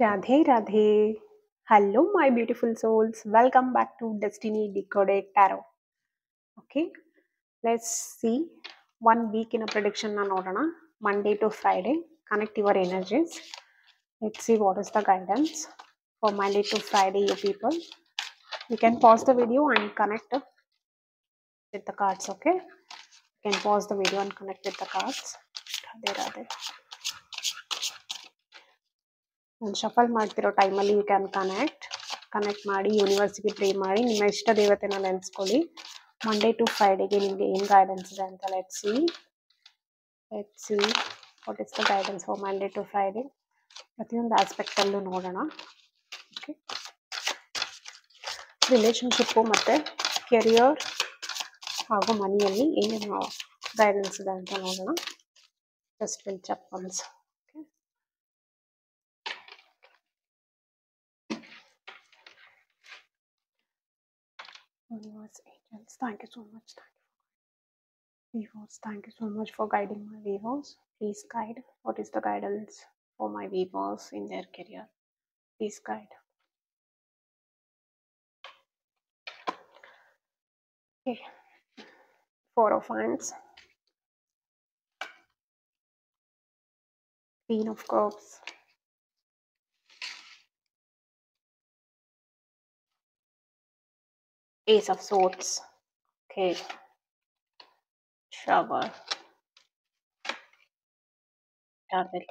Radhe Radhe. Hello, my beautiful souls. Welcome back to Destiny Decoded Tarot. Okay, let's see 1 week in a prediction na nodana. Monday to Friday. Connect your energies. Let's see what is the guidance for Monday to Friday, you people. You can pause the video and connect with the cards, okay? You can pause the video and connect with the cards. Radhe Radhe. ನಾನು shuffle ಮಾಡ್ತಿರೋ ಟೈಮಲ್ಲಿ you can connect ಮಾಡಿ ಯೂನಿವರ್ಸಿಗೆ pray ಮಾಡಿ ನಿಮ್ಮ ಇಷ್ಟ ದೇವತೆನ ನೆನೆಸ್ಕೊಳ್ಳಿ. Monday to ಫ್ರೈಡೆಗೆ ನಿಮಗೆ ಏನು guidance ಇದೆ ಅಂತ let's see what is the guidance for Monday to Friday. ಪ್ರತಿಯೊಂದು ಆಸ್ಪೆಕ್ಟಲ್ಲೂ ನೋಡೋಣ. ಓಕೆ, ರಿಲೇಷನ್ಶಿಪ್ಪು ಮತ್ತು ಕೆರಿಯರ್ ಹಾಗೂ ಮನಿಯಲ್ಲಿ ಏನೇನು ಗೈಡೆನ್ಸ್ ಇದೆ ಅಂತ ನೋಡೋಣ. Just will check once. Universe, angels, thank you so much. Viewers, thank you so much for guiding my viewers. Please guide. What is the guidance for my viewers in their career? Please guide. Okay. 4 of Wands. Queen of Cups. Ace of Swords. Okay. Shower. Devil.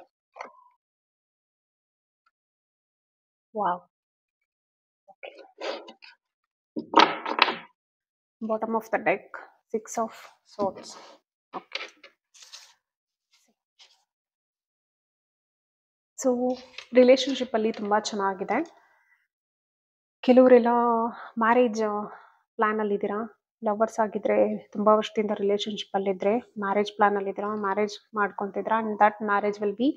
Wow. Okay. Bottom of the deck. 6 of Swords. Okay. So ರಿಲೇಷನ್ಶಿಪ್ಪಲ್ಲಿ ತುಂಬ ಚೆನ್ನಾಗಿದೆ. ಕೆಲವರೆಲ್ಲ marriage ಪ್ಲ್ಯಾನಲ್ಲಿದ್ದೀರಾ. Lovers ಆಗಿದ್ದರೆ ತುಂಬ ವರ್ಷದಿಂದ ರಿಲೇಷನ್ಶಿಪ್ಪಲ್ಲಿದ್ದರೆ marriage ಪ್ಲ್ಯಾನಲ್ಲಿದ್ದೀರಾ, ಮ್ಯಾರೇಜ್ ಮಾಡ್ಕೊತಿದ್ದೀರಾ. And that marriage will be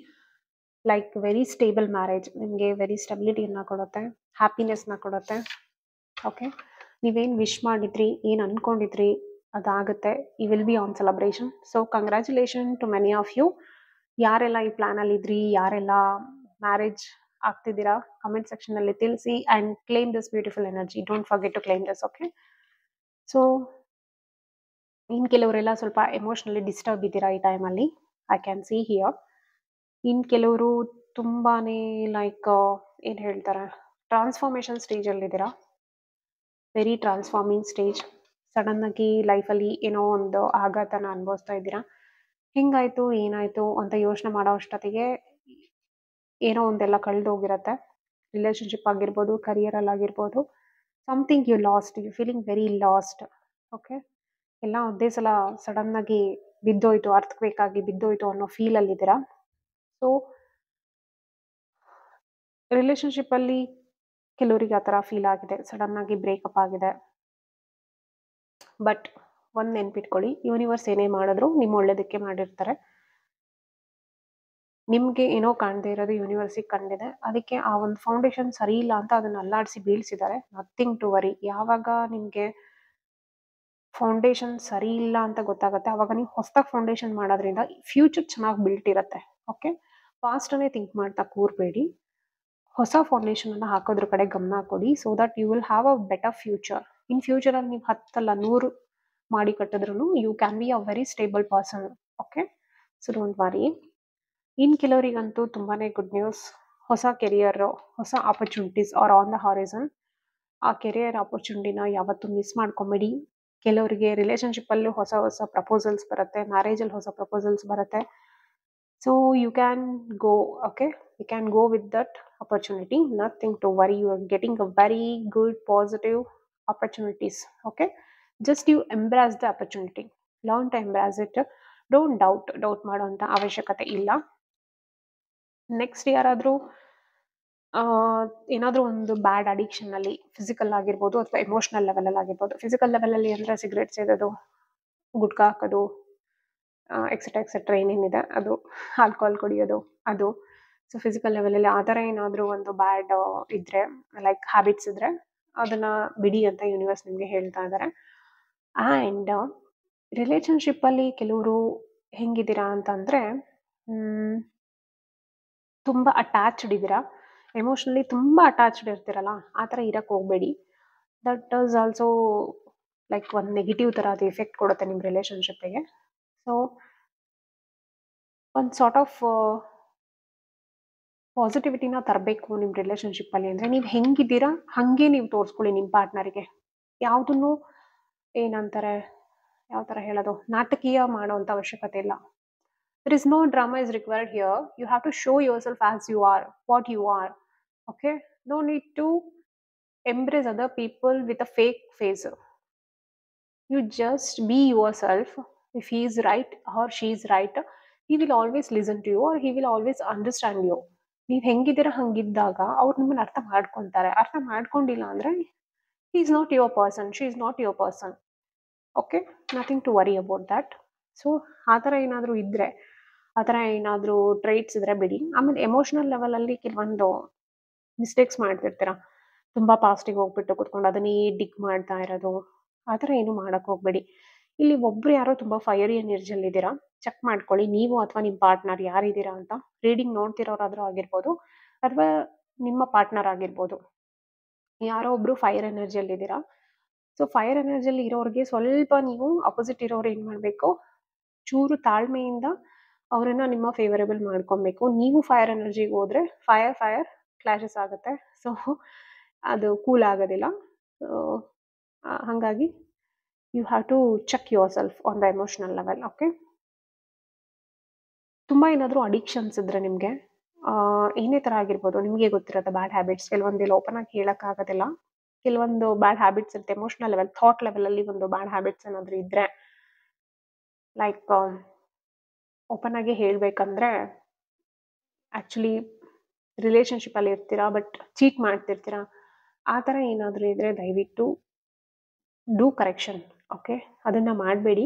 like very stable marriage. ನಿಮಗೆ ವೆರಿ ಸ್ಟೆಬಿಲಿಟಿಯನ್ನು ಕೊಡುತ್ತೆ, ಹ್ಯಾಪಿನೆಸ್ನ ಕೊಡುತ್ತೆ. ಓಕೆ, ನೀವೇನು ವಿಶ್ ಮಾಡಿದ್ರಿ, ಏನು ಅಂದ್ಕೊಂಡಿದ್ರಿ ಅದಾಗುತ್ತೆ. ಈ will be an celebration. So congratulation to many of you. ಯಾರೆಲ್ಲ ಈ ಪ್ಲ್ಯಾನಲ್ಲಿದ್ರಿ, ಯಾರೆಲ್ಲ ಮ್ಯಾರೇಜ್ ಆಗ್ತಿದ್ದೀರಾ, ಕಮೆಂಟ್ ಸೆಕ್ಷನಲ್ಲಿ ತಿಳಿಸಿ and claim this beautiful energy. Don't forget to claim this. Okay, so ಇನ್ನು ಕೆಲವರೆಲ್ಲ ಸ್ವಲ್ಪ ಎಮೋಷ್ನಲಿ ಡಿಸ್ಟರ್ಬ್ ಇದ್ದೀರಾ ಈ ಟೈಮಲ್ಲಿ. I can see here. ಇನ್ನು ಕೆಲವರು ತುಂಬಾ ಲೈಕ್ ಏನು ಹೇಳ್ತಾರೆ, ಟ್ರಾನ್ಸ್ಫಾರ್ಮೇಷನ್ ಸ್ಟೇಜಲ್ಲಿದ್ದೀರಾ. Very transforming stage. ಸಡನ್ನಾಗಿ ಲೈಫಲ್ಲಿ ಏನೋ ಒಂದು ಆಘಾತನ ಅನುಭವಿಸ್ತಾ ಇದ್ದೀರಾ. ಹಿಂಗಾಯಿತು ಏನಾಯಿತು ಅಂತ ಯೋಚನೆ ಮಾಡೋ ಅಷ್ಟೊತ್ತಿಗೆ ಏನೋ ಒಂದೆಲ್ಲ ಕಳೆದೋಗಿರತ್ತೆ. ರಿಲೇಷನ್ಶಿಪ್ ಆಗಿರ್ಬೋದು, ಕರಿಯರಲ್ಲಿ ಆಗಿರ್ಬೋದು. Something you lost, you feeling very lost. Okay, ಎಲ್ಲ ಒಂದೇ ಸಲ ಸಡನ್ನಾಗಿ ಬಿದ್ದೋಯ್ತು, ಅರ್ಥಕ್ವೇಕಾಗಿ ಬಿದ್ದೋಯ್ತು ಅನ್ನೋ ಫೀಲಲ್ಲಿದ್ದೀರಾ. ಸೊ ರಿಲೇಷನ್ಶಿಪ್ಪಲ್ಲಿ ಕೆಲವರಿಗೆ ಆ ಥರ ಫೀಲ್ ಆಗಿದೆ, ಸಡನ್ನಾಗಿ ಬ್ರೇಕಪ್ ಆಗಿದೆ. ಬಟ್ ಒಂದು ನೆನ್ಪಿಟ್ಕೊಳ್ಳಿ, ಯೂನಿವರ್ಸ್ ಏನೇ ಮಾಡಿದ್ರು ನಿಮ್ಮ ಒಳ್ಳೇದಕ್ಕೆ ಮಾಡಿರ್ತಾರೆ. ನಿಮಗೆ ಏನೋ ಕಾಣದೇ ಇರೋದು ಯೂನಿವರ್ಸಿಗೆ ಕಂಡಿದೆ. ಅದಕ್ಕೆ ಆ ಒಂದು ಫೌಂಡೇಶನ್ ಸರಿ ಇಲ್ಲ ಅಂತ ಅದನ್ನು ಅಲ್ಲಾಡಿಸಿ ಬೀಳಿಸಿದ್ದಾರೆ. Nothing to worry. ಯಾವಾಗ ನಿಮಗೆ ಫೌಂಡೇಶನ್ ಸರಿ ಇಲ್ಲ ಅಂತ ಗೊತ್ತಾಗುತ್ತೆ, ಆವಾಗ ನೀವು ಹೊಸದಾಗಿ ಫೌಂಡೇಶನ್ ಮಾಡೋದ್ರಿಂದ ಫ್ಯೂಚರ್ ಚೆನ್ನಾಗಿ ಬಿಲ್ಟ್ ಇರುತ್ತೆ. ಓಕೆ, ಪಾಸ್ಟನ್ನೇ ಥಿಂಕ್ ಮಾಡ್ತಾ ಕೂರಬೇಡಿ. ಹೊಸ ಫೌಂಡೇಶನನ್ನು ಹಾಕೋದ್ರ ಕಡೆ ಗಮನ ಕೊಡಿ. So that you will have a better future. In ಫ್ಯೂಚರಲ್ಲಿ ನೀವು 10 ಅಲ್ಲ 100 ಮಾಡಿ ಕಟ್ಟಿದ್ರು you can be a very stable person. Okay, so don't worry. ಇನ್ನು ಕೆಲವರಿಗಂತೂ ತುಂಬಾ ಗುಡ್ ನ್ಯೂಸ್. ಹೊಸ ಕೆರಿಯರು, ಹೊಸ opportunities are on the horizon. ಆ ಕೆರಿಯರ್ ಆಪರ್ಚುನಿಟಿನ ಯಾವತ್ತೂ ಮಿಸ್ ಮಾಡ್ಕೊಂಬೇಡಿ. ಕೆಲವರಿಗೆ ರಿಲೇಷನ್ಶಿಪ್ಪಲ್ಲೂ ಹೊಸ ಹೊಸ ಪ್ರಪೋಸಲ್ಸ್ ಬರುತ್ತೆ, ಮ್ಯಾರೇಜಲ್ಲಿ ಹೊಸ ಪ್ರಪೋಸಲ್ಸ್ ಬರುತ್ತೆ. So you can go. Okay, you can go with that opportunity. Nothing to worry. You are getting a very good positive opportunities. Okay, just you embrace the opportunity. Learn to embrace it. Don't doubt ಮಾಡೋಂಥ ಅವಶ್ಯಕತೆ ಇಲ್ಲ. Next ಯಾರಾದರೂ ಏನಾದರೂ ಒಂದು ಬ್ಯಾಡ್ ಅಡಿಕ್ಷನ್ನಲ್ಲಿ, physical ಆಗಿರ್ಬೋದು ಅಥವಾ emotional ಲೆವೆಲಲ್ಲಿ ಆಗಿರ್ಬೋದು. ಫಿಸಿಕಲ್ ಲೆವೆಲಲ್ಲಿ ಅಂದರೆ ಸಿಗರೇಟ್ ಸೇದೋದು, ಗುಟ್ಕಾ ಹಾಕೋದು, ಎಕ್ಸೆಟ್ರಾ ಏನೇನಿದೆ ಅದು, ಆಲ್ಕೋಹಾಲ್ ಕುಡಿಯೋದು ಅದು. ಸೊ ಫಿಸಿಕಲ್ ಲೆವೆಲಲ್ಲಿ ಆ ಥರ ಏನಾದರೂ ಒಂದು ಬ್ಯಾಡ್ ಇದ್ದರೆ, ಲೈಕ್ ಹ್ಯಾಬಿಟ್ಸ್ ಇದ್ದರೆ ಅದನ್ನು ಬಿಡಿ ಅಂತ ಯೂನಿವರ್ಸ್ ನಿಮಗೆ ಹೇಳ್ತಾ ಇದ್ದಾರೆ. ಆ್ಯಂಡ್ ರಿಲೇಷನ್ಶಿಪ್ಪಲ್ಲಿ ಕೆಲವರು ಹೆಂಗಿದ್ದೀರಾ ಅಂತಂದರೆ ತುಂಬ ಅಟ್ಯಾಚ್ಡ್ ಇದ್ದೀರಾ. ಎಮೋಷನಲಿ ತುಂಬ ಅಟ್ಯಾಚ್ಡ್ ಇರ್ತೀರಲ್ಲ, ಆ ಥರ ಇರಕ್ಕೆ ಹೋಗಬೇಡಿ. ದಟ್ ಈಸ್ ಆಲ್ಸೋ ಲೈಕ್ ಒಂದು ನೆಗೆಟಿವ್ ಥರ ಅದು ಎಫೆಕ್ಟ್ ಕೊಡುತ್ತೆ ನಿಮ್ಮ ರಿಲೇಷನ್ಶಿಪ್ಪಿಗೆ. ಸೊ ಒಂದು ಸಾರ್ಟ್ ಆಫ್ ಪಾಸಿಟಿವಿಟಿನ ತರಬೇಕು ನಿಮ್ಮ ರಿಲೇಷನ್ಶಿಪ್ಪಲ್ಲಿ ಅಂದರೆ, ನೀವು ಹೆಂಗಿದ್ದೀರಾ ಹಾಗೆ ನೀವು ತೋರಿಸ್ಕೊಳ್ಳಿ ನಿಮ್ಮ ಪಾರ್ಟ್ನರಿಗೆ. ಯಾವುದನ್ನು ಏನಂತಾರೆ, ಯಾವ ಥರ ಹೇಳೋದು, ನಾಟಕೀಯ ಮಾಡೋವಂಥ ಅವಶ್ಯಕತೆ ಇಲ್ಲ. There is no drama is required here. You have to show yourself as you are, what you are. Okay? No need to embrace other people with a fake face. You just be yourself. If he is right or she is right, he will always listen to you or he will always understand you. ನೀವು ಹೆಂಗಿದ್ದೀರಾ ಹಂಗಿದ್ದಾಗ ಅವ್ರು ನಿಮ್ಮನ್ನು ಅರ್ಥ ಮಾಡ್ಕೊತಾರೆ. ಅರ್ಥ ಮಾಡ್ಕೊಂಡಿಲ್ಲ ಅಂದರೆ he is not your person, she is not your person. Okay, nothing to worry about that. So ಆ ಥರ ಏನಾದರೂ ಇದ್ದರೆ, ಆ ಥರ ಏನಾದರೂ ಟ್ರೈಟ್ಸ್ ಇದ್ದರೆ ಬಿಡಿ. ಆಮೇಲೆ ಎಮೋಷ್ನಲ್ ಲೆವೆಲಲ್ಲಿ ಕೆಲವೊಂದು ಮಿಸ್ಟೇಕ್ಸ್ ಮಾಡ್ತಿರ್ತೀರ. ತುಂಬ ಪಾಸ್ಟಿಗೆ ಹೋಗ್ಬಿಟ್ಟು ಕೂತ್ಕೊಂಡು ಅದನ್ನೇ ಡಿಗ್ ಮಾಡ್ತಾ ಇರೋದು, ಆ ಥರ ಏನು ಮಾಡೋಕ್ಕೆ ಹೋಗಬೇಡಿ. ಇಲ್ಲಿ ಒಬ್ಬರು ಯಾರೋ ತುಂಬ ಫೈರಿ ಎನರ್ಜಿಯಲ್ಲಿದ್ದೀರಾ, ಚೆಕ್ ಮಾಡ್ಕೊಳ್ಳಿ ನೀವು ಅಥವಾ ನಿಮ್ಮ ಪಾರ್ಟ್ನರ್ ಯಾರಿದ್ದೀರಾ ಅಂತ. ರೀಡಿಂಗ್ ನೋಡ್ತಿರೋರಾದರೂ ಆಗಿರ್ಬೋದು ಅಥವಾ ನಿಮ್ಮ ಪಾರ್ಟ್ನರ್ ಆಗಿರ್ಬೋದು. ಯಾರೋ ಒಬ್ಬರು ಫೈರ್ ಎನರ್ಜಿಯಲ್ಲಿದ್ದೀರಾ. ಸೊ ಫೈರ್ ಎನರ್ಜಿಯಲ್ಲಿ ಇರೋರಿಗೆ ಸ್ವಲ್ಪ ನೀವು ಅಪೋಸಿಟ್ ಇರೋರು ಏನು ಮಾಡಬೇಕು, ಚೂರು ತಾಳ್ಮೆಯಿಂದ ಅವರನ್ನು ನಿಮ್ಮ ಫೇವರೇಬಲ್ ಮಾಡ್ಕೊಬೇಕು. ನೀವು ಫೈರ್ ಎನರ್ಜಿಗೆ ಹೋದರೆ ಫೈರ್ ಕ್ಲಾಶಸ್ ಆಗುತ್ತೆ. ಸೊ ಅದು ಕೂಲ್ ಆಗೋದಿಲ್ಲ. ಹಾಗಾಗಿ you have to check yourself on the emotional level. Okay, ತುಂಬ ಏನಾದರೂ ಅಡಿಕ್ಷನ್ಸ್ ಇದ್ದರೆ ನಿಮಗೆ ಏನೇ ಥರ ಆಗಿರ್ಬೋದು, ನಿಮಗೆ ಗೊತ್ತಿರುತ್ತೆ ಬ್ಯಾಡ್ ಹ್ಯಾಬಿಟ್ಸ್. ಕೆಲವೊಂದಿಲ್ಲ ಓಪನ್ ಆಗಿ ಹೇಳೋಕ್ಕಾಗೋದಿಲ್ಲ. ಕೆಲವೊಂದು ಬ್ಯಾಡ್ ಹ್ಯಾಬಿಟ್ಸ್ ಇರುತ್ತೆ ಎಮೋಷನಲ್ ಲೆವೆಲ್, ಥಾಟ್ ಲೆವೆಲಲ್ಲಿ ಒಂದು ಬ್ಯಾಡ್ ಹ್ಯಾಬಿಟ್ಸ್ ಏನಾದರೂ ಇದ್ದರೆ, ಲೈಕ್ ಓಪನ್ ಆಗಿ ಹೇಳಬೇಕಂದ್ರೆ ಆ್ಯಕ್ಚುಲಿ ರಿಲೇಷನ್ಶಿಪ್ಪಲ್ಲಿ ಇರ್ತೀರಾ ಬಟ್ ಚೀಟ್ ಮಾಡ್ತಿರ್ತೀರಾ, ಆ ಥರ ಏನಾದರೂ ಇದ್ದರೆ ದಯವಿಟ್ಟು ಡೂ ಕರೆಕ್ಷನ್. ಓಕೆ, ಅದನ್ನು ಮಾಡಬೇಡಿ.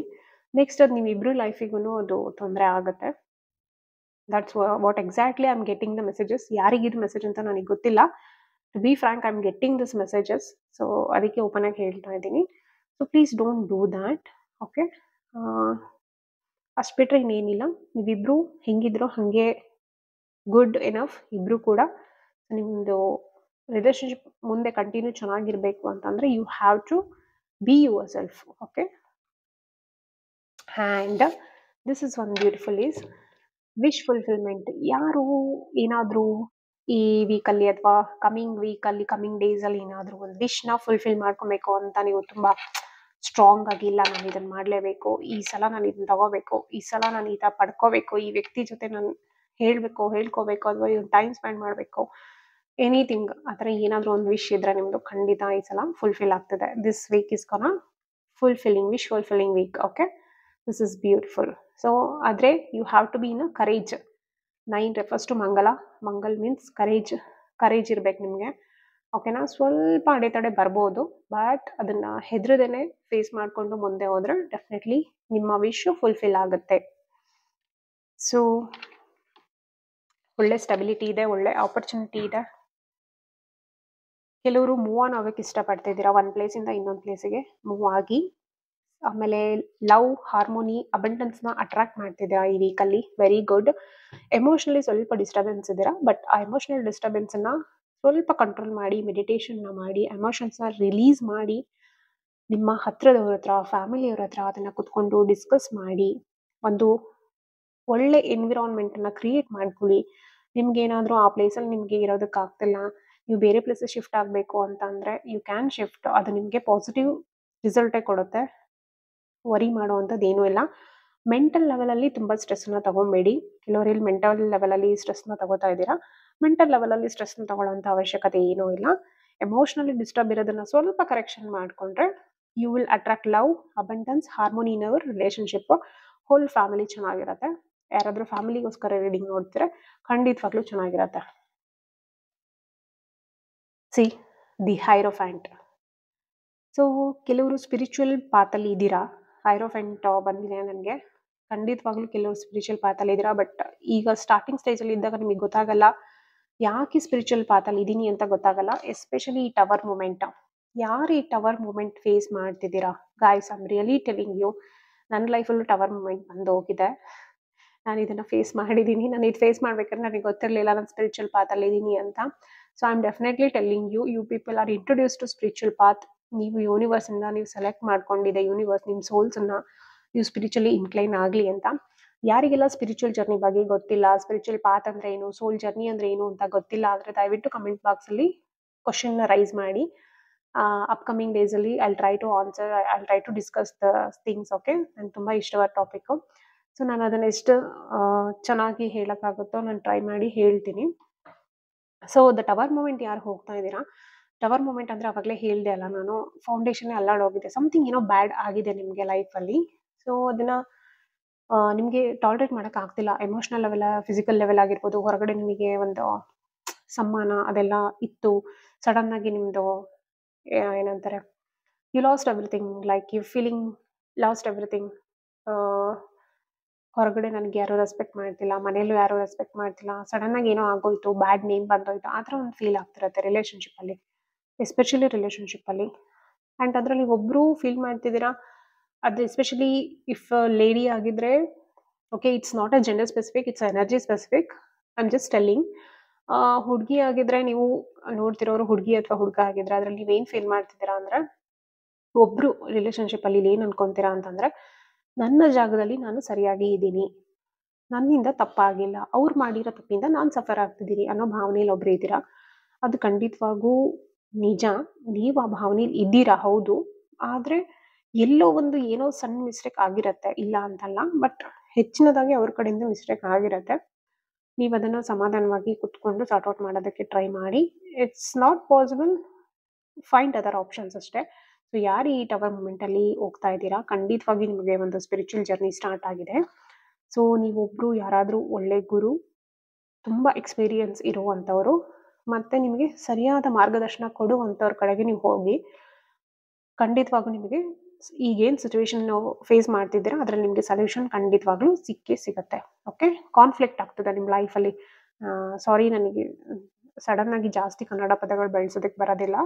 ನೆಕ್ಸ್ಟ್ ಅದು ನೀವಿಬ್ಬರು ಲೈಫಿಗೂ ಅದು ತೊಂದರೆ ಆಗುತ್ತೆ. That's what exactly I am getting the messages. ಯಾರಿಗಿದು ಮೆಸೇಜ್ ಅಂತ ನನಗೆ ಗೊತ್ತಿಲ್ಲ. To be frank, I am getting this messages. So ಅದಕ್ಕೆ ಓಪನ್ ಆಗಿ ಹೇಳ್ತಾ ಇದ್ದೀನಿ. So please don't do that. Okay, ಅಷ್ಟು ಬಿಟ್ಟರೆ ಇನ್ನೇನಿಲ್ಲ. ನೀವಿಬ್ಬರು ಹೆಂಗಿದ್ರೋ ಹಾಗೆ ಗುಡ್ ಎನಫ್ ಇಬ್ಬರು ಕೂಡ. ನಿಮ್ಮದು ರಿಲೇಷನ್ಶಿಪ್ ಮುಂದೆ ಕಂಟಿನ್ಯೂ ಚೆನ್ನಾಗಿರಬೇಕು ಅಂತಂದರೆ you have to be yourself. Okay, and this is one beautiful is wish fulfilment. ಯಾರು ಏನಾದರೂ ಈ ವೀಕಲ್ಲಿ ಅಥವಾ ಕಮಿಂಗ್ ವೀಕಲ್ಲಿ, ಕಮಿಂಗ್ ಡೇಸಲ್ಲಿ ಏನಾದರೂ ಒಂದು ವಿಶ್ನ ಫುಲ್ಫಿಲ್ ಮಾಡ್ಕೊಬೇಕು ಅಂತ ನೀವು ತುಂಬ ಸ್ಟ್ರಾಂಗ್ ಆಗಿ, ಇಲ್ಲ ನಾನು ಇದನ್ನು ಮಾಡಲೇಬೇಕು, ಈ ಸಲ ನಾನು ಇದನ್ನು ತಗೋಬೇಕು, ಈ ಸಲ ನಾನು ಈ ಥರ ಪಡ್ಕೋಬೇಕು, ಈ ವ್ಯಕ್ತಿ ಜೊತೆ ನಾನು ಹೇಳ್ಕೋಬೇಕು ಅಥವಾ ಇವ್ನು ಟೈಮ್ ಸ್ಪೆಂಡ್ ಮಾಡಬೇಕು, ಎನಿಥಿಂಗ್ ಆ ಥರ ಏನಾದರೂ ಒಂದು ವಿಶ್ ಇದ್ದರೆ ನಿಮ್ಮದು ಖಂಡಿತ ಈ ಸಲ ಫುಲ್ಫಿಲ್ ಆಗ್ತದೆ. This week is gonna wish fulfilling week. Okay, this is beautiful. So ಆದರೆ you have to be in a courage. 9 refers to Mangal means courage ಇರ್ಬೇಕು ನಿಮಗೆ. ಓಕೆನಾ, ಸ್ವಲ್ಪ ಅಡೆತಡೆ ಬರ್ಬೋದು ಬಟ್ ಅದನ್ನು ಹೆದರದೇನೆ ಫೇಸ್ ಮಾಡಿಕೊಂಡು ಮುಂದೆ ಹೋದರೆ ಡೆಫಿನೆಟ್ಲಿ ನಿಮ್ಮ ವಿಶ್ ಫುಲ್ಫಿಲ್ ಆಗುತ್ತೆ. ಸೊ ಒಳ್ಳೆ ಸ್ಟೆಬಿಲಿಟಿ ಇದೆ, ಒಳ್ಳೆ ಆಪರ್ಚುನಿಟಿ ಇದೆ. ಕೆಲವರು ಮೂವ್ ಆನ್ ಆಗೋಕ್ಕೆ ಇಷ್ಟಪಡ್ತಿದ್ದೀರಾ, ಒಂದು ಪ್ಲೇಸಿಂದ ಇನ್ನೊಂದು ಪ್ಲೇಸಿಗೆ ಮೂವ್ ಆಗಿ. ಆಮೇಲೆ ಲವ್, ಹಾರ್ಮೋನಿ, ಅಬಂಡೆನ್ಸ್ನ ಅಟ್ರಾಕ್ಟ್ ಮಾಡ್ತಿದ್ದೀರಾ ಈ ವೀಕಲ್ಲಿ. Very good. ಎಮೋಷ್ನಲಿ ಸ್ವಲ್ಪ ಡಿಸ್ಟರ್ಬೆನ್ಸ್ ಇದ್ದೀರಾ, ಬಟ್ ಆ ಎಮೋಷ್ನಲ್ ಡಿಸ್ಟರ್ಬೆನ್ಸನ್ನು ಸ್ವಲ್ಪ ಕಂಟ್ರೋಲ್ ಮಾಡಿ, ಮೆಡಿಟೇಷನ್ನ ಮಾಡಿ, ಎಮೋಷನ್ಸ್ನ ರಿಲೀಸ್ ಮಾಡಿ, ನಿಮ್ಮ ಹತ್ರದವ್ರ ಹತ್ರ, ಫ್ಯಾಮಿಲಿಯವ್ರ ಹತ್ರ ಅದನ್ನು ಕುತ್ಕೊಂಡು ಡಿಸ್ಕಸ್ ಮಾಡಿ ಒಂದು ಒಳ್ಳೆ ಎನ್ವಿರಾನ್ಮೆಂಟನ್ನು ಕ್ರಿಯೇಟ್ ಮಾಡ್ಕೊಳ್ಳಿ. ನಿಮ್ಗೇನಾದರೂ ಆ ಪ್ಲೇಸಲ್ಲಿ ನಿಮಗೆ ಇರೋದಕ್ಕಾಗ್ತಿಲ್ಲ, ನೀವು ಬೇರೆ ಪ್ಲೇಸಿಗೆ ಶಿಫ್ಟ್ ಆಗಬೇಕು ಅಂತ ಅಂದರೆ ಯು ಕ್ಯಾನ್ ಶಿಫ್ಟ್. ಅದು ನಿಮಗೆ ಪಾಸಿಟಿವ್ ರಿಸಲ್ಟೇ ಕೊಡುತ್ತೆ. ವರಿ ಮಾಡುವಂಥದ್ದು ಏನೂ ಇಲ್ಲ. ಮೆಂಟಲ್ ಲೆವೆಲಲ್ಲಿ ತುಂಬ ಸ್ಟ್ರೆಸ್ಸನ್ನು ತೊಗೊಬೇಡಿ. ಕೆಲವರಲ್ಲಿ ಮೆಂಟಲ್ ಲೆವೆಲಲ್ಲಿ ಸ್ಟ್ರೆಸ್ನ ತಗೋತಾ ಇದ್ದೀರಾ. ಮೆಂಟಲ್ ಲೆವೆಲಲ್ಲಿ ಸ್ಟ್ರೆಸ್ನ ತೊಗೊಳ್ಳೋಂಥ ಅವಶ್ಯಕತೆ ಏನೂ ಇಲ್ಲ. ಎಮೋಷ್ನಲಿ ಡಿಸ್ಟರ್ಬ್ ಇರೋದನ್ನು ಸ್ವಲ್ಪ ಕರೆಕ್ಷನ್ ಮಾಡಿಕೊಂಡ್ರೆ you will attract love, abundance, harmony in our relationship. Whole family ಚೆನ್ನಾಗಿರುತ್ತೆ. ಯಾರಾದರೂ ಫ್ಯಾಮಿಲಿಗೋಸ್ಕರ ರೀಡಿಂಗ್ ನೋಡ್ತಿದ್ರೆ ಖಂಡಿತವಾಗ್ಲೂ ಚೆನ್ನಾಗಿರುತ್ತೆ. See the hierophant. ಸೊ ಕೆಲವರು ಸ್ಪಿರಿಚುವಲ್ ಪಾತಲ್ಲಿ ಇದ್ದೀರಾ. ಹೈರೋಫೆಂಟ್ ಬಂದಿದೆ ನನಗೆ. ಖಂಡಿತವಾಗ್ಲೂ ಕೆಲವರು ಸ್ಪಿರಿಚುವಲ್ ಪಾತಲ್ಲಿ ಇದ್ದೀರಾ. ಬಟ್ ಈಗ ಸ್ಟಾರ್ಟಿಂಗ್ ಸ್ಟೇಜಲ್ಲಿ ಇದ್ದಾಗ ನಿಮಗೆ ಗೊತ್ತಾಗಲ್ಲ ಯಾಕೆ ಸ್ಪಿರಿಚುವಲ್ ಪಾತಲ್ಲಿ ಇದ್ದೀನಿ ಅಂತ ಗೊತ್ತಾಗಲ್ಲ. ಎಸ್ಪೆಷಲಿ ಈ ಟವರ್ ಮೂಮೆಂಟ್. ಯಾರು ಈ ಟವರ್ ಮೂಮೆಂಟ್ ಫೇಸ್ ಮಾಡ್ತಿದ್ದೀರಾ guys, I am really telling you, ನನ್ನ ಲೈಫಲ್ಲೂ ಟವರ್ ಮೂಮೆಂಟ್ ಬಂದು ಹೋಗಿದೆ. ನಾನು ಇದನ್ನು ಫೇಸ್ ಮಾಡಿದ್ದೀನಿ. ನಾನು ಇದು ಫೇಸ್ ಮಾಡ್ಬೇಕಾದ್ರೆ ನನಗೆ ಗೊತ್ತಿರಲಿಲ್ಲ ನಾನು ಸ್ಪಿರಿಚುವಲ್ ಪಾತಲ್ಲಿ ಇದ್ದೀನಿ ಅಂತ. So I am definitely telling you people are introduce to spiritual path. ನೀವು ಯೂನಿವರ್ಸ್ ಇಂದ ನೀವು ಸೆಲೆಕ್ಟ್ ಮಾಡ್ಕೊಂಡಿದೆ ಯೂನಿವರ್ಸ್ ನಿಮ್ಮ ಸೋಲ್ಸ್ ಅನ್ನ ನೀವು ಸ್ಪಿರಿಚುವಲಿ ಇನ್ಕ್ಲೈನ್ ಆಗ್ಲಿ ಅಂತ. ಯಾರಿಗೆಲ್ಲ ಸ್ಪಿರಿಚುವಲ್ ಜರ್ನಿ ಬಗ್ಗೆ ಗೊತ್ತಿಲ್ಲ, ಸ್ಪಿರಿಚುವಲ್ ಪಾತ್ ಅಂದ್ರೆ ಏನು, ಸೋಲ್ ಜರ್ನಿ ಅಂದ್ರೆ ಏನು ಅಂತ ಗೊತ್ತಿಲ್ಲ ಅಂದ್ರೆ ದಯವಿಟ್ಟು ಕಮೆಂಟ್ ಬಾಕ್ಸ್ ಅಲ್ಲಿ ಕ್ವಶನ್ ರೈಸ್ ಮಾಡಿ. ಅಪ್ಕಮಿಂಗ್ ಡೇಸ್ ಅಲ್ಲಿ I try to answer, I try to discuss the things. Okay, ನನ್ಗೆ ತುಂಬಾ ಇಷ್ಟವಾದ ಟಾಪಿಕ್. ಸೊ ನಾನು ಅದನ್ನ ಎಷ್ಟು ಚೆನ್ನಾಗಿ ಹೇಳಕ್ಕಾಗುತ್ತೋ ನಾನು ಟ್ರೈ ಮಾಡಿ ಹೇಳ್ತೀನಿ. ಸೊ ದ ಟವರ್ ಮೂಮೆಂಟ್ ಯಾರು ಹೋಗ್ತಾ ಇದ್ದೀರಾ, ಟವರ್ ಮೂಮೆಂಟ್ ಅಂದ್ರೆ ಅವಾಗಲೇ ಹೇಳ್ದೆ ಅಲ್ಲ ನಾನು, ಫೌಂಡೇಶನ್ ಅಲ್ಲಾಡೋಗಿದೆ, ಸಮಥಿಂಗ್ ಏನೋ ಬ್ಯಾಡ್ ಆಗಿದೆ ನಿಮಗೆ ಲೈಫಲ್ಲಿ. ಸೊ ಅದನ್ನ ನಿಮಗೆ ಟಾಲರೇಟ್ ಮಾಡಕ್ ಆಗ್ತಿಲ್ಲ. ಎಮೋಷನಲ್ ಲೆವೆಲ್, ಫಿಸಿಕಲ್ ಲೆವೆಲ್ ಆಗಿರ್ಬೋದು, ಹೊರಗಡೆ ನಿಮಗೆ ಒಂದು ಸಮ್ಮಾನ ಅದೆಲ್ಲ ಇತ್ತು, ಸಡನ್ ಆಗಿ ನಿಮ್ದು ಏನಂತಾರೆ, you lost everything, like you feeling lost everything. ಹೊರಗಡೆ ನನಗೆ ಯಾರು ರೆಸ್ಪೆಕ್ಟ್ ಮಾಡ್ತಿಲ್ಲ, ಮನೇಲೂ ಯಾರು ರೆಸ್ಪೆಕ್ಟ್ ಮಾಡ್ತಿಲ್ಲ, ಸಡನ್ ಆಗಿ ಏನೋ ಆಗೋಯ್ತು, ಬ್ಯಾಡ್ ನೇಮ್ ಬಂದೋಯ್ತು, ಆ ಥರ ಒಂದು ಫೀಲ್ ಆಗ್ತಿರತ್ತೆ ರಿಲೇಶನ್ಶಿಪ್ ಅಲ್ಲಿ, ಎಸ್ಪೆಷಲಿ ರಿಲೇಶನ್ಶಿಪ್ ಅಲ್ಲಿ. ಅಂಡ್ ಅದ್ರಲ್ಲಿ ಒಬ್ರು ಫೀಲ್ ಮಾಡ್ತಿದ್ದೀರಾ, ಅದು ಎಸ್ಪೆಷಲಿ ಇಫ್ ಲೇಡಿ ಆಗಿದ್ರೆ, okay it's not a gender specific, it's energy specific, I am just telling. ಹುಡುಗಿ ಆಗಿದ್ರೆ, ನೀವು ನೋಡ್ತಿರೋರು ಹುಡುಗಿ ಅಥವಾ ಹುಡುಗ ಆಗಿದ್ರೆ ಅದ್ರಲ್ಲಿ ನೀವೇನ್ ಫೀಲ್ ಮಾಡ್ತಿದ್ದೀರಾ ಅಂದ್ರೆ, ಒಬ್ರು ರಿಲೇಶನ್ಶಿಪ್ ಅಲ್ಲಿ ಏನ್ ಅನ್ಕೊಂತೀರಾ ಅಂತಂದ್ರೆ, ನನ್ನ ಜಾಗದಲ್ಲಿ ನಾನು ಸರಿಯಾಗಿ ಇದ್ದೀನಿ, ನನ್ನಿಂದ ತಪ್ಪಾಗಿಲ್ಲ, ಅವ್ರು ಮಾಡಿರೋ ತಪ್ಪಿಂದ ನಾನು ಸಫರ್ ಆಗ್ತಿದ್ದೀನಿ ಅನ್ನೋ ಭಾವನೆಯಲ್ಲಿ ಒಬ್ರು ಇದ್ದೀರಾ. ಅದು ಖಂಡಿತವಾಗೂ ನಿಜ, ನೀವು ಆ ಭಾವನೆಯಲ್ಲಿ ಇದ್ದೀರಾ, ಹೌದು. ಆದ್ರೆ ಎಲ್ಲೋ ಒಂದು ಏನೋ ಸಣ್ಣ ಮಿಸ್ಟೇಕ್ ಆಗಿರತ್ತೆ, ಇಲ್ಲ ಅಂತಲ್ಲ, ಬಟ್ ಹೆಚ್ಚಿನದಾಗಿ ಅವ್ರ ಕಡೆಯಿಂದ ಮಿಸ್ಟೇಕ್ ಆಗಿರತ್ತೆ. ನೀವು ಅದನ್ನ ಸಮಾಧಾನವಾಗಿ ಕುತ್ಕೊಂಡು ಸಾರ್ಟ್ ಔಟ್ ಮಾಡೋದಕ್ಕೆ ಟ್ರೈ ಮಾಡಿ. It's not possible, find other options ಅಷ್ಟೇ. ಸೊ ಯಾರು ಈ ಟವರ್ ಮೂಮೆಂಟ್ ಅಲ್ಲಿ ಹೋಗ್ತಾ ಇದ್ದೀರಾ, ಖಂಡಿತವಾಗಿ ನಿಮಗೆ ಒಂದು ಸ್ಪಿರಿಚುವಲ್ ಜರ್ನಿ ಸ್ಟಾರ್ಟ್ ಆಗಿದೆ. ಸೊ ನೀವೊಬ್ರು ಯಾರಾದ್ರೂ ಒಳ್ಳೆ ಗುರು, ತುಂಬಾ ಎಕ್ಸ್ಪೀರಿಯನ್ಸ್ ಇರುವಂತವ್ರು, ಮತ್ತೆ ನಿಮಗೆ ಸರಿಯಾದ ಮಾರ್ಗದರ್ಶನ ಕೊಡುವಂತವ್ರ ಕಡೆಗೆ ನೀವು ಹೋಗಿ. ಖಂಡಿತವಾಗೂ ನಿಮಗೆ ಈಗೇನು ಸಿಚುವೇಶನ್ ಫೇಸ್ ಮಾಡ್ತಿದ್ದೀರಾ ಅದರಲ್ಲಿ ನಿಮಗೆ ಸೊಲ್ಯೂಷನ್ ಖಂಡಿತವಾಗ್ಲೂ ಸಿಕ್ಕೇ ಸಿಗುತ್ತೆ. ಓಕೆ, ಕಾನ್ಫ್ಲಿಕ್ಟ್ ಆಗ್ತದೆ ನಿಮ್ಮ ಲೈಫಲ್ಲಿ. ಸಾರಿ, ನನಗೆ ಸಡನ್ ಆಗಿ ಜಾಸ್ತಿ ಕನ್ನಡ ಪದಗಳು ಬೆಳೆಸೋದಕ್ಕೆ ಬರೋದಿಲ್ಲ.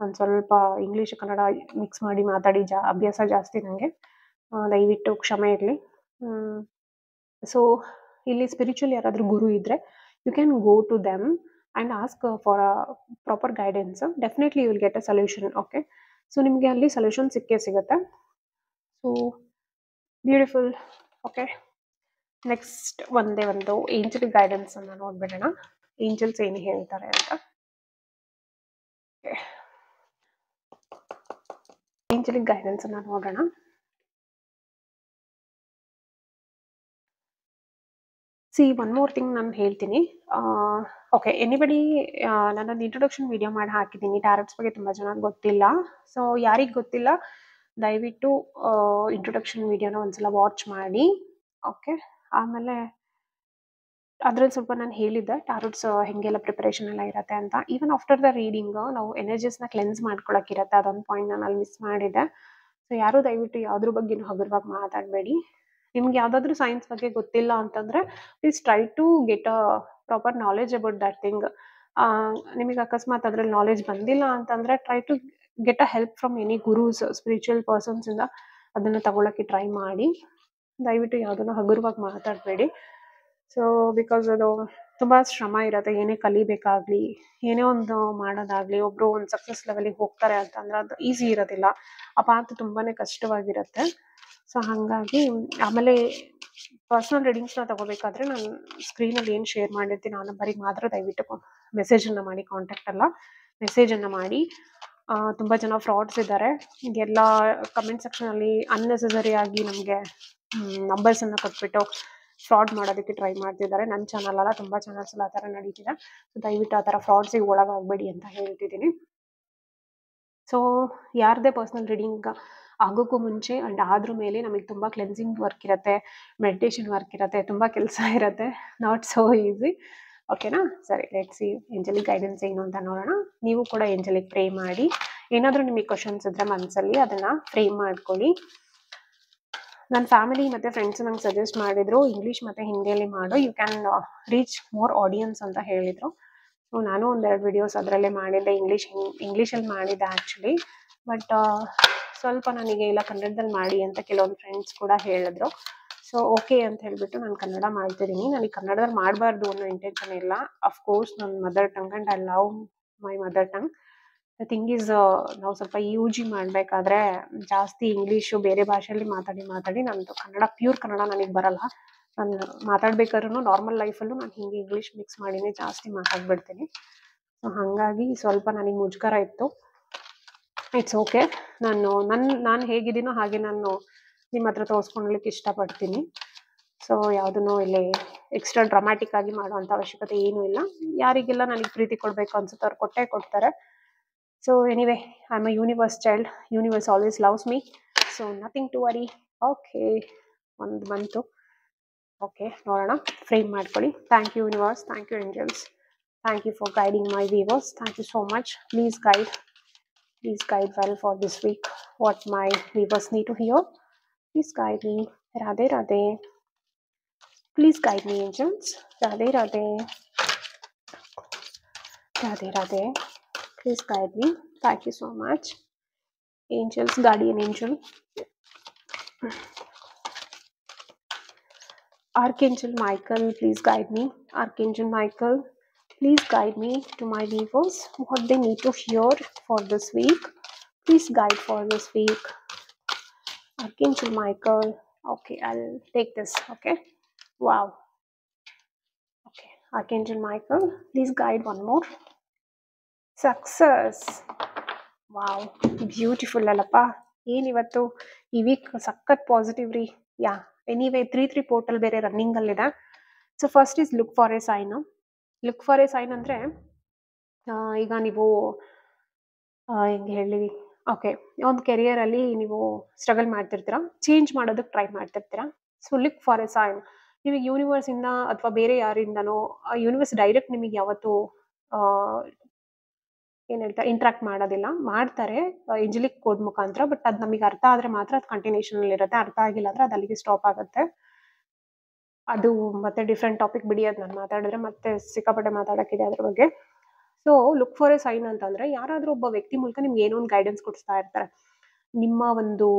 ಒಂದು ಸ್ವಲ್ಪ ಇಂಗ್ಲೀಷ್ ಕನ್ನಡ ಮಿಕ್ಸ್ ಮಾಡಿ ಮಾತಾಡಿ ಅಭ್ಯಾಸ ಜಾಸ್ತಿ ನನಗೆ, ದಯವಿಟ್ಟು ಕ್ಷಮೆ ಇರಲಿ. ಸೊ ಇಲ್ಲಿ ಸ್ಪಿರಿಚುವಲ್ ಯಾರಾದರೂ ಗುರು ಇದ್ದರೆ, you can go to them and ask for a proper guidance. Definitely you will get a solution. Okay, so ನಿಮಗೆ ಅಲ್ಲಿ ಸೊಲ್ಯೂಷನ್ ಸಿಕ್ಕೇ ಸಿಗುತ್ತೆ. So beautiful. ಓಕೆ, ನೆಕ್ಸ್ಟ್ ಒಂದೇ ಒಂದು ಏಂಜಲ್ ಗೈಡೆನ್ಸ್ ಅನ್ನ ನೋಡ್ಬಿಡೋಣ, ಏಂಜಲ್ಸ್ ಏನು ಹೇಳ್ತಾರೆ ಅಂತ. ಏಂಜಲಿಕ್ ಗೈಡೆನ್ಸ್ ಅನ್ನ ನೋಡೋಣ. ಸಿ ಒನ್ ಮೋರ್ ಥಿಂಗ್ ನಾನು ಹೇಳ್ತೀನಿ. ಓಕೆ, ಎನಿಬಡಿ, ನಾನೊಂದು ಇಂಟ್ರೊಡಕ್ಷನ್ ವಿಡಿಯೋ ಮಾಡಿ ಹಾಕಿದ್ದೀನಿ, ಟ್ಯಾರೋಟ್ಸ್ ಬಗ್ಗೆ ತುಂಬ ಚೆನ್ನಾಗಿ ಗೊತ್ತಿಲ್ಲ. ಸೊ ಯಾರಿಗೆ ಗೊತ್ತಿಲ್ಲ ದಯವಿಟ್ಟು ಇಂಟ್ರೊಡಕ್ಷನ್ ವಿಡಿಯೋನ ಒಂದ್ಸಲ ವಾಚ್ ಮಾಡಿ. ಓಕೆ, ಆಮೇಲೆ ಅದ್ರಲ್ಲಿ ಸ್ವಲ್ಪ ನಾನು ಹೇಳಿದ್ದೆ ಟ್ಯಾರೋಟ್ಸ್ ಹೆಂಗೆಲ್ಲ ಪ್ರಿಪರೇಷನ್ ಎಲ್ಲ ಇರುತ್ತೆ ಅಂತ. ಈವನ್ ಆಫ್ಟರ್ ದ ರೀಡಿಂಗ್ ನಾವು ಎನರ್ಜೀಸ್ನ ಕ್ಲೆನ್ಸ್ ಮಾಡ್ಕೊಳಕ್ಕಿರತ್ತೆ, ಅದೊಂದು ಪಾಯಿಂಟ್ ನಾನು ಅಲ್ಲಿ ಮಿಸ್ ಮಾಡಿದ್ದೆ. ಸೊ ಯಾರು ದಯವಿಟ್ಟು ಯಾವ್ದ್ರ ಬಗ್ಗೆನೂ ಹಗುರವಾಗಿ ಮಾತಾಡಬೇಡಿ. ನಿಮ್ಗೆ ಯಾವುದಾದ್ರೂ ಸೈನ್ಸ್ ಬಗ್ಗೆ ಗೊತ್ತಿಲ್ಲ ಅಂತಂದ್ರೆ please try to get a proper knowledge about that thing. ನಿಮಗೆ ಅಕಸ್ಮಾತ್ ಅದ್ರಲ್ಲಿ ನಾಲೆಜ್ ಬಂದಿಲ್ಲ ಅಂತಂದ್ರೆ try to get a help from any gurus, spiritual persons ಇಂದ ಅದನ್ನ ತಗೊಳಕ್ಕೆ ಟ್ರೈ ಮಾಡಿ. ದಯವಿಟ್ಟು ಯಾವುದನ್ನು ಹಗುರವಾಗಿ ಮಾತಾಡಬೇಡಿ. ಸೊ ಬಿಕಾಸ್ ಅದು ತುಂಬಾ ಶ್ರಮ ಇರುತ್ತೆ, ಏನೇ ಕಲಿಬೇಕಾಗ್ಲಿ, ಏನೇ ಒಂದು ಮಾಡೋದಾಗ್ಲಿ, ಒಬ್ರು ಒಂದು ಸಕ್ಸಸ್ ಲೆವೆಲಿಗೆ ಹೋಗ್ತಾರೆ ಅಂತಂದ್ರೆ ಅದು ಈಸಿ ಇರೋದಿಲ್ಲ, ಆ ಪಾತ್ ತುಂಬಾನೇ ಕಷ್ಟವಾಗಿರುತ್ತೆ. ಸೊ ಹಾಗಾಗಿ ಆಮೇಲೆ ಪರ್ಸನಲ್ ರೀಡಿಂಗ್ಸ್ನ ತಗೋಬೇಕಾದ್ರೆ ನಾನು ಸ್ಕ್ರೀನಲ್ಲಿ ಏನು ಶೇರ್ ಮಾಡಿರ್ತೀನಿ ಆ ನಂಬರಿಗೆ ಮಾತ್ರ ದಯವಿಟ್ಟು ಮೆಸೇಜನ್ನು ಮಾಡಿ, ಕಾಂಟ್ಯಾಕ್ಟ್ ಅಲ್ಲ ಮೆಸೇಜನ್ನು ಮಾಡಿ. ತುಂಬ ಜನ ಫ್ರಾಡ್ಸ್ ಇದ್ದಾರೆ, ಎಲ್ಲ ಕಮೆಂಟ್ ಸೆಕ್ಷನಲ್ಲಿ ಅನ್ನೆಸೆಸರಿ ಆಗಿ ನಮಗೆ ನಂಬರ್ಸನ್ನು ಕೊಟ್ಬಿಟ್ಟು ಫ್ರಾಡ್ ಮಾಡೋದಕ್ಕೆ ಟ್ರೈ ಮಾಡ್ತಿದ್ದಾರೆ. ನನ್ನ ಚಾನಲ್ ಅಲ್ಲ, ತುಂಬ ಚಾನಲ್ಸ್ ಆ ಥರ ನಡೀತಿದೆ. ಸೊ ದಯವಿಟ್ಟು ಆ ಥರ ಫ್ರಾಡ್ಸಿಗೆ ಒಳಗಾಗಬೇಡಿ ಅಂತ ಹೇಳ್ತಿದ್ದೀನಿ. ಸೊ ಯಾರದೇ ಪರ್ಸನಲ್ ರೀಡಿಂಗ್ ಆಗೋಕ್ಕೂ ಮುಂಚೆ ಆ್ಯಂಡ್ ಆದ್ರ ಮೇಲೆ ನಮಗೆ ತುಂಬ ಕ್ಲೆನ್ಸಿಂಗ್ ವರ್ಕ್ ಇರುತ್ತೆ, ಮೆಡಿಟೇಷನ್ ವರ್ಕ್ ಇರುತ್ತೆ, ತುಂಬ ಕೆಲಸ ಇರುತ್ತೆ, ನಾಟ್ ಸೋ ಈಸಿ. ಓಕೆನಾ? ಸರಿ, ಲೆಟ್ಸ್ ಸಿ ಏಂಜಲಿಕ್ ಗೈಡೆನ್ಸ್ ಏನು ಅಂತ ನೋಡೋಣ. ನೀವು ಕೂಡ ಏಂಜಲಿಕ್ ಪ್ರೇ ಮಾಡಿ. ಏನಾದರೂ ನಿಮಗೆ ಕ್ವಶನ್ಸ್ ಇದ್ದರೆ ಮನಸ್ಸಲ್ಲಿ ಅದನ್ನು ಫ್ರೇಮ್ ಮಾಡ್ಕೊಳ್ಳಿ. ನನ್ನ ಫ್ಯಾಮಿಲಿ ಮತ್ತು ಫ್ರೆಂಡ್ಸ್ ನಂಗೆ ಸಜೆಸ್ಟ್ ಮಾಡಿದರು ಇಂಗ್ಲೀಷ್ ಮತ್ತು ಹಿಂದಿಯಲ್ಲಿ ಮಾಡು, you can reach more audience ಅಂತ ಹೇಳಿದರು. ಸೊ ನಾನು ಒಂದೆರಡು ವಿಡಿಯೋಸ್ ಅದರಲ್ಲೇ ಮಾಡಿದ್ದೆ, ಇಂಗ್ಲೀಷಲ್ಲಿ ಮಾಡಿದ್ದೆ ಆ್ಯಕ್ಚುಲಿ. ಬಟ್ ಸ್ವಲ್ಪ ನನಗೆ ಇಲ್ಲ ಕನ್ನಡದಲ್ಲಿ ಮಾಡಿ ಅಂತ ಕೆಲವೊಂದು ಫ್ರೆಂಡ್ಸ್ ಕೂಡ ಹೇಳಿದ್ರು. ಸೊ ಓಕೆ ಅಂತ ಹೇಳ್ಬಿಟ್ಟು ನಾನು ಕನ್ನಡ ಮಾಡ್ತಿದ್ದೀನಿ. ನನಗೆ ಕನ್ನಡದಲ್ಲಿ ಮಾಡಬಾರ್ದು ಅನ್ನೋ ಇಂಟೆನ್ಷನ್ ಇಲ್ಲ. ಅಫ್ಕೋರ್ಸ್ ನನ್ನ mother tongue and I love my mother tongue. The thing is ನಾವು ಸ್ವಲ್ಪ ಯು ಜಿ ಮಾಡಬೇಕಾದ್ರೆ ಜಾಸ್ತಿ ಇಂಗ್ಲೀಷು ಬೇರೆ ಭಾಷೆಯಲ್ಲಿ ಮಾತಾಡಿ ನಂದು ಕನ್ನಡ ಪ್ಯೂರ್ ಕನ್ನಡ ನನಗೆ ಬರಲ್ಲ. ನಾನು ಮಾತಾಡ್ಬೇಕಾದ್ರೂ ನಾರ್ಮಲ್ ಲೈಫಲ್ಲೂ ನಾನು ಹಿಂಗೆ ಇಂಗ್ಲೀಷ್ ಮಿಕ್ಸ್ ಮಾಡಿನೇ ಜಾಸ್ತಿ ಮಾತಾಡ್ಬಿಡ್ತೀನಿ. ಸೊ ಹಾಗಾಗಿ ಸ್ವಲ್ಪ ನನಗೆ ಮುಜುಗರ ಇತ್ತು. It's okay. ನಾನು ಹೇಗಿದ್ದೀನೋ ಹಾಗೆ ನಾನು ನಿಮ್ಮ ಹತ್ರ ತೋರಿಸ್ಕೊಳ್ಳಿಕ್ಕೆ ಇಷ್ಟಪಡ್ತೀನಿ. ಸೊ ಯಾವುದನ್ನು ಇಲ್ಲಿ ಎಕ್ಸ್ಟ್ರಾ ಡ್ರಾಮ್ಯಾಟಿಕ್ ಆಗಿ ಮಾಡುವಂಥ ಅವಶ್ಯಕತೆ ಏನೂ ಇಲ್ಲ. ಯಾರಿಗೆಲ್ಲ ನನಗೆ ಪ್ರೀತಿ ಕೊಡಬೇಕು ಅನ್ಸುತ್ತೆ ಅವ್ರು ಕೊಟ್ಟೇ ಕೊಡ್ತಾರೆ. So anyway, I am a universe child. Universe always loves me. So nothing to worry. Okay, ಒಂದು ಬಂತು. ಓಕೆ, ನೋಡೋಣ. ಫ್ರೇಮ್ ಮಾಡ್ಕೊಳ್ಳಿ. Thank you universe, thank you angels, thank you for guiding my viewers. Thank you so much. Please guide well for this week what my viewers need to hear. Please guide me. Radhe Radhe. Please guide me, angels. Radhe Radhe. Radhe Radhe. Please guide me. Thank you so much. Angels, guardian angel. Archangel Michael, please guide me. Archangel Michael, please guide me to my viewers what they need to hear for this week. Please guide for this week. Archangel Michael. Okay, I'll take this. Okay. Wow. Okay. Archangel Michael, please guide one more. Success. Wow, beautiful ಅಲ್ಲಪ್ಪ. ಏನಿವತ್ತು ಈ weak ಸಖತ್ positive ರೀ. ಯಾ, anyway 3 portal ಬೇರೆ ರನ್ನಿಂಗಲ್ಲಿದೆ. So first is look for a sign. Look for a sign ಅಂದರೆ ಈಗ ನೀವು ಹೆಂಗೆ ಹೇಳಿ, ಓಕೆ, ಒಂದು ಕೆರಿಯರಲ್ಲಿ ನೀವು ಸ್ಟ್ರಗಲ್ ಮಾಡ್ತಿರ್ತೀರ, ಚೇಂಜ್ ಮಾಡೋದಕ್ಕೆ ಟ್ರೈ ಮಾಡ್ತಿರ್ತೀರ. So look for a sign. ನಿಮಗೆ ಯೂನಿವರ್ಸಿಂದ ಅಥವಾ ಬೇರೆ ಯಾರಿಂದನೋ ಯೂನಿವರ್ಸ್ ಡೈರೆಕ್ಟ್ ನಿಮಗೆ ಯಾವತ್ತು ಏನು ಹೇಳ್ತಾರೆ ಇಂಟ್ರಾಕ್ಟ್ ಮಾಡೋದಿಲ್ಲ. ಮಾಡ್ತಾರೆ ಎಂಜಲಿಕ್ ಕೋಡ್ ಮುಖಾಂತರ. ಬಟ್ ಅದು ನಮಗೆ ಅರ್ಥ ಆದರೆ ಮಾತ್ರ ಅದು ಕಂಟಿನ್ಯೂಷನಲ್ಲಿ ಇರುತ್ತೆ. ಅರ್ಥ ಆಗಿಲ್ಲ ಅಂದರೆ ಅದು ಅಲ್ಲಿಗೆ ಸ್ಟಾಪ್ ಆಗುತ್ತೆ. ಅದು ಮತ್ತೆ ಡಿಫ್ರೆಂಟ್ ಟಾಪಿಕ್ ಬಿಡಿ. ಅದು ನಾನು ಮಾತಾಡಿದ್ರೆ ಮತ್ತೆ ಸಿಕ್ಕಾಪಟ್ಟೆ ಮಾತಾಡೋಕ್ಕಿದೆ ಅದ್ರ ಬಗ್ಗೆ. So look for a sign ಅಂತಂದರೆ ಯಾರಾದರೂ ಒಬ್ಬ ವ್ಯಕ್ತಿ ಮೂಲಕ ನಿಮ್ಗೆ ಏನೋ ಒಂದು ಗೈಡೆನ್ಸ್ ಕೊಡಿಸ್ತಾ ಇರ್ತಾರೆ. ನಿಮ್ಮ ಒಂದು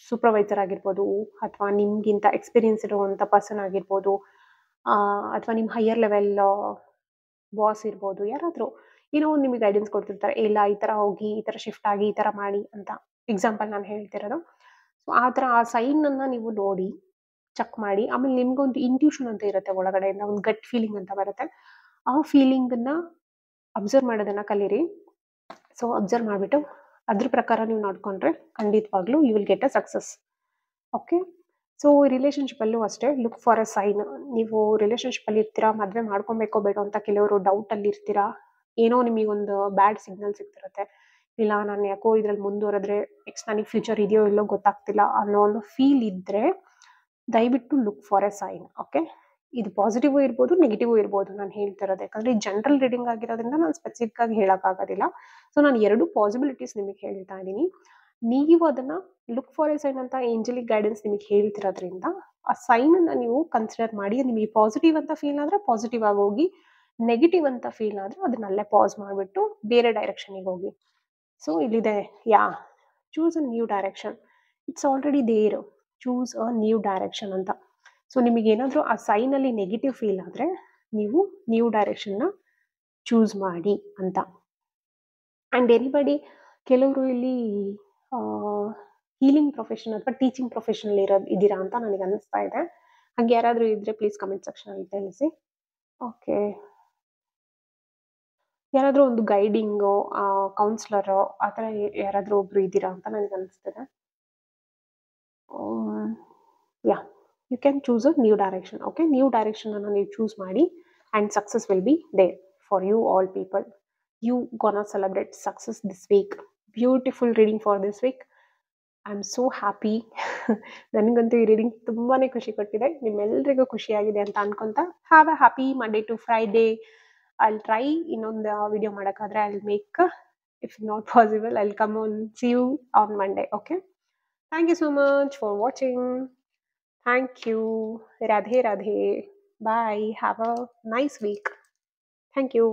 ಸೂಪರ್ವೈಸರ್ ಆಗಿರ್ಬೋದು, ಅಥವಾ ನಿಮಗಿಂತ ಎಕ್ಸ್ಪೀರಿಯನ್ಸ್ ಇರುವಂಥ ಪರ್ಸನ್ ಆಗಿರ್ಬೋದು, ಅಥವಾ ನಿಮ್ಮ ಹೈಯರ್ ಲೆವೆಲ್ ಬಾಸ್ ಇರ್ಬೋದು. ಯಾರಾದರೂ ಏನೋ ಒಂದು ನಿಮಗೆ ಗೈಡೆನ್ಸ್ ಕೊಡ್ತಿರ್ತಾರೆ. ಇಲ್ಲ, ಈ ಥರ ಹೋಗಿ, ಈ ಥರ ಶಿಫ್ಟ್ ಆಗಿ, ಈ ಥರ ಮಾಡಿ ಅಂತ. ಎಕ್ಸಾಂಪಲ್ ನಾನು ಹೇಳ್ತಿರೋದು. ಸೊ ಆ ಥರ ಆ ಸೈನನ್ನು ನೀವು ನೋಡಿ ಚೆಕ್ ಮಾಡಿ. ಆಮೇಲೆ ನಿಮ್ಗೊಂದು ಇಂಟ್ಯೂಷನ್ ಅಂತ ಇರುತ್ತೆ ಒಳಗಡೆಯಿಂದ, ಒಂದು ಗಟ್ ಫೀಲಿಂಗ್ ಅಂತ ಬರುತ್ತೆ. ಆ ಫೀಲಿಂಗನ್ನು ಅಬ್ಸರ್ವ್ ಮಾಡೋದನ್ನು ಕಲೀರಿ. ಸೊ ಅಬ್ಸರ್ವ್ ಮಾಡಿಬಿಟ್ಟು ಅದ್ರ ಪ್ರಕಾರ ನೀವು ನೋಡ್ಕೊಂಡ್ರೆ ಖಂಡಿತವಾಗ್ಲೂ you will get a success. Okay. So ರಿಲೇಷನ್ಶಿಪ್ಪಲ್ಲೂ ಅಷ್ಟೇ, ಲುಕ್ ಫಾರ್ ಅ ಸೈನ್. ನೀವು ರಿಲೇಷನ್ಶಿಪ್ಪಲ್ಲಿ ಇರ್ತೀರಾ, ಮದುವೆ ಮಾಡ್ಕೊಬೇಕೋ ಬೇಡೋ ಅಂತ ಕೆಲವರು ಡೌಟಲ್ಲಿ ಇರ್ತೀರಾ. ಏನೋ ನಿಮಗೊಂದು ಬ್ಯಾಡ್ ಸಿಗ್ನಲ್ ಸಿಗ್ತಿರುತ್ತೆ. ಇಲ್ಲ, ನಾನು ಯಾಕೋ ಇದ್ರಲ್ಲಿ ಮುಂದುವರೆದ್ರೆ ನೆಕ್ಸ್ಟ್ ನನಗೆ ಫ್ಯೂಚರ್ ಇದೆಯೋ ಇಲ್ಲೋ ಗೊತ್ತಾಗ್ತಿಲ್ಲ ಅನ್ನೋ ಒಂದು ಫೀಲ್ ಇದ್ದರೆ ದಯವಿಟ್ಟು look for a sign. Okay. ಇದು ಪಾಸಿಟಿವ್ ಇರ್ಬೋದು, ನೆಗೆಟಿವ್ ಇರ್ಬೋದು ನಾನು ಹೇಳ್ತಿರೋದು. ಯಾಕಂದರೆ ಈ ಜನರಲ್ ರೀಡಿಂಗ್ ಆಗಿರೋದ್ರಿಂದ ನಾನು ಸ್ಪೆಸಿಫಿಕ್ ಆಗಿ ಹೇಳೋಕ್ಕಾಗೋದಿಲ್ಲ. ಸೊ ನಾನು 2 ಪಾಸಿಬಿಲಿಟೀಸ್ ನಿಮಗೆ ಹೇಳ್ತಾ ಇದ್ದೀನಿ. ನೀವು ಅದನ್ನು ಲುಕ್ ಫಾರ್ ಎ ಸೈನ್ ಅಂತ ಏಂಜಲಿಕ್ ಗೈಡೆನ್ಸ್ ನಿಮಗೆ ಹೇಳ್ತಿರೋದ್ರಿಂದ ಆ ಸೈನನ್ನು ನೀವು ಕನ್ಸಿಡರ್ ಮಾಡಿ. ನಿಮಗೆ ಪಾಸಿಟಿವ್ ಅಂತ ಫೀಲ್ ಆದರೆ ಪಾಸಿಟಿವ್ ಆಗಿ ಹೋಗಿ, ನೆಗೆಟಿವ್ ಅಂತ ಫೀಲ್ ಆದರೆ ಅದನ್ನಲ್ಲೇ ಪಾಸ್ ಮಾಡಿಬಿಟ್ಟು ಬೇರೆ ಡೈರೆಕ್ಷನಿಗೆ ಹೋಗಿ. ಸೊ ಇಲ್ಲಿದೆ, yeah, choose a new direction. It's already there. Choose a new direction ಅಂತ. ಸೊ ನಿಮಗೇನಾದರೂ ಆ ಸೈನಲ್ಲಿ ನೆಗೆಟಿವ್ ಫೀಲ್ ಆದರೆ ನೀವು ನ್ಯೂ ಡೈರೆಕ್ಷನ್ನ ಚೂಸ್ ಮಾಡಿ ಅಂತ. ಆ್ಯಂಡ್ ಎನಿಬಡಿ, ಕೆಲವರು ಇಲ್ಲಿ ಹೀಲಿಂಗ್ ಪ್ರೊಫೆಷನ್ ಅಥವಾ ಟೀಚಿಂಗ್ ಪ್ರೊಫೆಷನಲ್ಲಿ ಇದ್ದೀರಾ ಅಂತ ನನಗೆ ಅನ್ನಿಸ್ತಾ ಇದೆ. ಹಾಗೆ ಯಾರಾದರೂ ಇದ್ದರೆ ಪ್ಲೀಸ್ ಕಮೆಂಟ್ ಸೆಕ್ಷನಲ್ಲಿ ತಿಳಿಸಿ. ಓಕೆ. ಯಾರಾದರೂ ಒಂದು ಗೈಡಿಂಗು, ಕೌನ್ಸ್ಲರು ಆ ಥರ ಯಾರಾದರೂ ಒಬ್ಬರು ಇದ್ದೀರಾ ಅಂತ ನನಗೆ ಅನ್ನಿಸ್ತಿದೆ. Yeah, you can choose a new direction. Okay. New ಡೈರೆಕ್ಷನನ್ನು ನೀವು ಚೂಸ್ ಮಾಡಿ and success will be there for you all people. You gonna celebrate success this week. Beautiful reading for this week. I am so happy. ನನಗಂತೂ ಈ reading ತುಂಬಾ ಖುಷಿ ಕೊಟ್ಟಿದೆ. ನಿಮ್ಮೆಲ್ಲರಿಗೂ ಖುಷಿಯಾಗಿದೆ ಅಂತ ಅನ್ಕೊತ, have a happy Monday to Friday. I'll try ಇನ್ನೊಂದು ವಿಡಿಯೋ ಮಾಡೋಕ್ಕಾದ್ರೆ I'll make. If not possible, I'll come on, see you on Monday. Okay. Thank you so much for watching. Thank you. Radhe Radhe. Bye. Have a nice week. Thank you.